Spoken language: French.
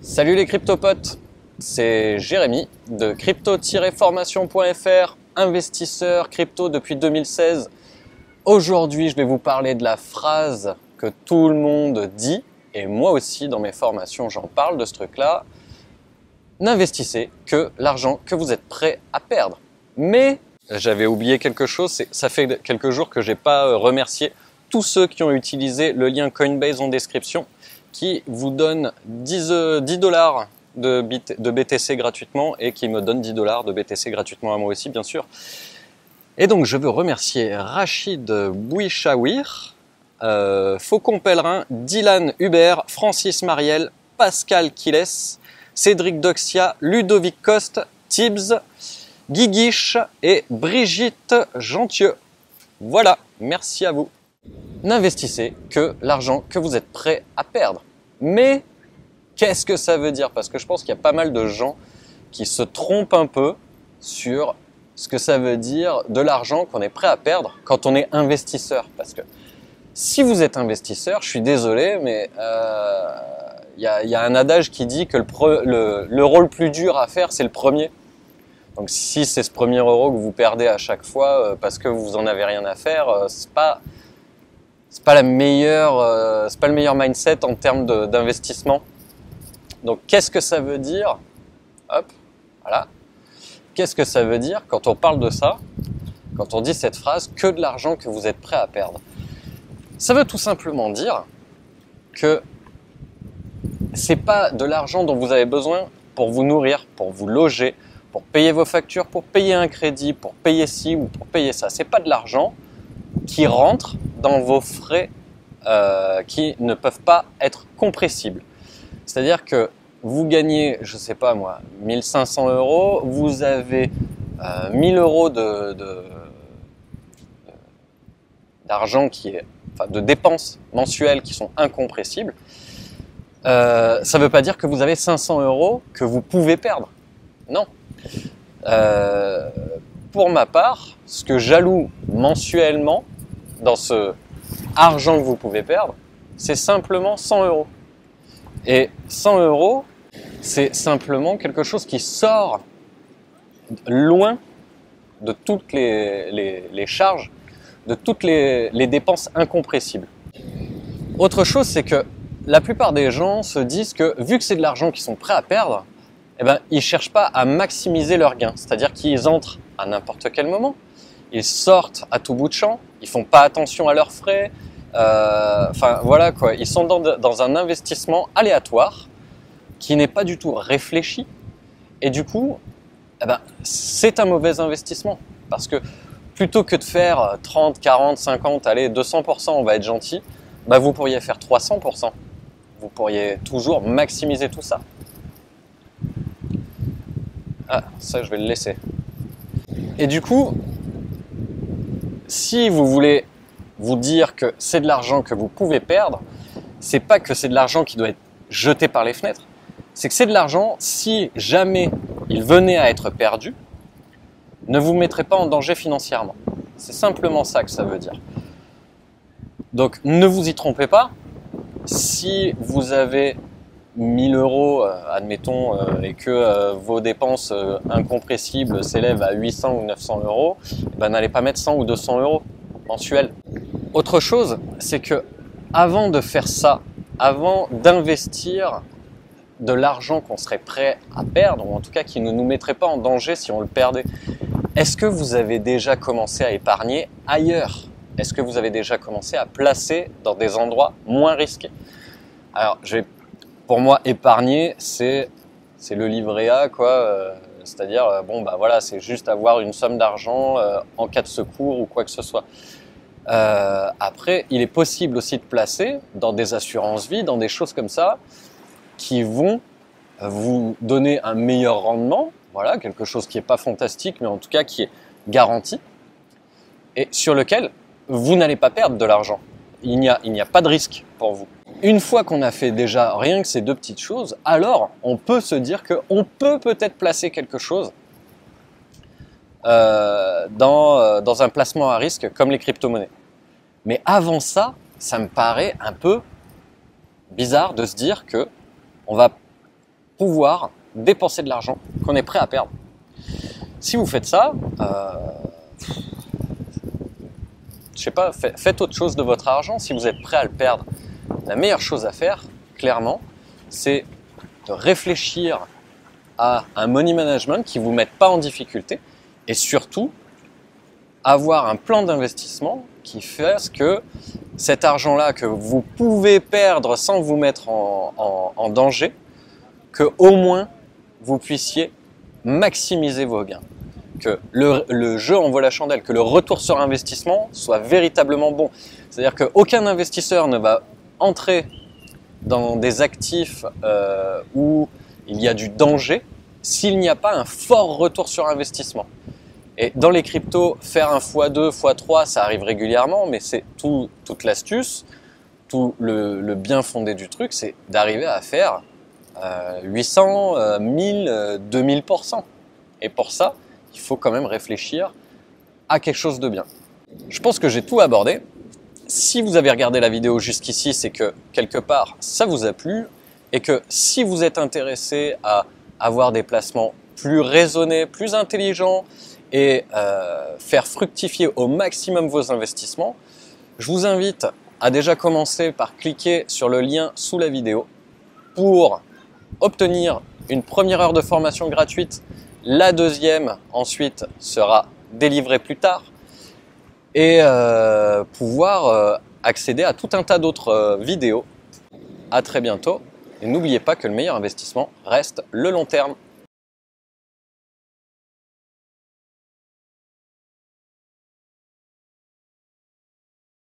Salut les cryptopotes, c'est Jérémy de crypto-formation.fr, investisseur crypto depuis 2016. Aujourd'hui, je vais vous parler de la phrase que tout le monde dit, et moi aussi dans mes formations j'en parle de ce truc-là. N'investissez que l'argent que vous êtes prêt à perdre. Mais j'avais oublié quelque chose, ça fait quelques jours que j'ai pas remercié tous ceux qui ont utilisé le lien Coinbase en description, qui vous donne 10 $ de BTC gratuitement et qui me donne 10 $ de BTC gratuitement à moi aussi, bien sûr. Et donc, je veux remercier Rachid Bouichawir, Faucon Pèlerin, Dylan Hubert, Francis Mariel, Pascal Quiles, Cédric Doxia, Ludovic Coste, Tibbs, Guiguiche et Brigitte Gentieux. Voilà, merci à vous. N'investissez que l'argent que vous êtes prêt à perdre. Mais qu'est-ce que ça veut dire? Parce que je pense qu'il y a pas mal de gens qui se trompent un peu sur ce que ça veut dire de l'argent qu'on est prêt à perdre quand on est investisseur. Parce que si vous êtes investisseur, je suis désolé, mais y a un adage qui dit que le rôle plus dur à faire, c'est le premier. Donc si c'est ce premier euro que vous perdez à chaque fois parce que vous en avez rien à faire, c'est pas le meilleur mindset en termes d'investissement. Donc qu'est-ce que ça veut dire? Hop, voilà. Qu'est-ce que ça veut dire quand on parle de ça, quand on dit cette phrase, que de l'argent que vous êtes prêt à perdre? Ça veut tout simplement dire que c'est pas de l'argent dont vous avez besoin pour vous nourrir, pour vous loger, pour payer vos factures, pour payer un crédit, pour payer ci ou pour payer ça. C'est pas de l'argent qui rentre dans vos frais qui ne peuvent pas être compressibles. C'est-à-dire que vous gagnez, je sais pas moi, 1500 €, vous avez 1000 € d'argent de dépenses mensuelles qui sont incompressibles. Ça ne veut pas dire que vous avez 500 € que vous pouvez perdre. Non. Pour ma part, ce que j'alloue mensuellement dans ce argent que vous pouvez perdre, c'est simplement 100 €. Et 100 €, c'est simplement quelque chose qui sort loin de toutes les charges, de toutes les dépenses incompressibles. Autre chose, c'est que la plupart des gens se disent que vu que c'est de l'argent qu'ils sont prêts à perdre, eh ben, ils ne cherchent pas à maximiser leurs gains. C'est-à-dire qu'ils entrent à n'importe quel moment, ils sortent à tout bout de champ, ils font pas attention à leurs frais. Enfin voilà quoi, ils sont dans un investissement aléatoire qui n'est pas du tout réfléchi. Et du coup, eh ben, c'est un mauvais investissement. Parce que plutôt que de faire 30, 40, 50, allez 200%, on va être gentil, bah, vous pourriez faire 300%. Vous pourriez toujours maximiser tout ça. Ah, ça je vais le laisser. Et du coup, si vous voulez vous dire que c'est de l'argent que vous pouvez perdre, c'est pas que c'est de l'argent qui doit être jeté par les fenêtres, c'est que c'est de l'argent, si jamais il venait à être perdu, ne vous mettrez pas en danger financièrement. C'est simplement ça que ça veut dire. Donc ne vous y trompez pas, si vous avez 1000 €, admettons, et que vos dépenses incompressibles s'élèvent à 800 ou 900 €, ben, n'allez pas mettre 100 ou 200 € mensuels. Autre chose, c'est que avant de faire ça, avant d'investir de l'argent qu'on serait prêt à perdre, ou en tout cas qui ne nous mettrait pas en danger si on le perdait, est-ce que vous avez déjà commencé à épargner ailleurs? Est-ce que vous avez déjà commencé à placer dans des endroits moins risqués? Alors, pour moi, épargner, c'est le livret A, quoi. C'est-à-dire, bon, bah voilà, c'est juste avoir une somme d'argent en cas de secours ou quoi que ce soit. Après, il est possible aussi de placer dans des assurances vie, dans des choses comme ça, qui vont vous donner un meilleur rendement, voilà, quelque chose qui n'est pas fantastique, mais en tout cas qui est garanti, et sur lequel vous n'allez pas perdre de l'argent. Il n'y a pas de risque pour vous. Une fois qu'on a fait déjà rien que ces deux petites choses, alors on peut se dire qu'on peut peut-être placer quelque chose dans un placement à risque comme les crypto-monnaies. Mais avant ça, ça me paraît un peu bizarre de se dire que on va pouvoir dépenser de l'argent qu'on est prêt à perdre. Si vous faites ça, je sais pas, faites autre chose de votre argent si vous êtes prêt à le perdre. La meilleure chose à faire, clairement, c'est de réfléchir à un money management qui ne vous mette pas en difficulté et surtout avoir un plan d'investissement qui fasse que cet argent-là que vous pouvez perdre sans vous mettre en danger, que au moins vous puissiez maximiser vos gains. Que le jeu en vaut la chandelle, que le retour sur investissement soit véritablement bon. C'est-à-dire qu'aucun investisseur ne va entrer dans des actifs où il y a du danger s'il n'y a pas un fort retour sur investissement. Et dans les cryptos, faire un x2, x3, ça arrive régulièrement, mais c'est toute l'astuce, tout le bien fondé du truc, c'est d'arriver à faire 800, 1000, 2000%. Et pour ça, il faut quand même réfléchir à quelque chose de bien. Je pense que j'ai tout abordé. Si vous avez regardé la vidéo jusqu'ici, c'est que quelque part, ça vous a plu et que si vous êtes intéressé à avoir des placements plus raisonnés, plus intelligents et faire fructifier au maximum vos investissements, je vous invite à déjà commencer par cliquer sur le lien sous la vidéo pour obtenir une première heure de formation gratuite. La deuxième, ensuite, sera délivrée plus tard et pouvoir accéder à tout un tas d'autres vidéos. À très bientôt et n'oubliez pas que le meilleur investissement reste le long terme.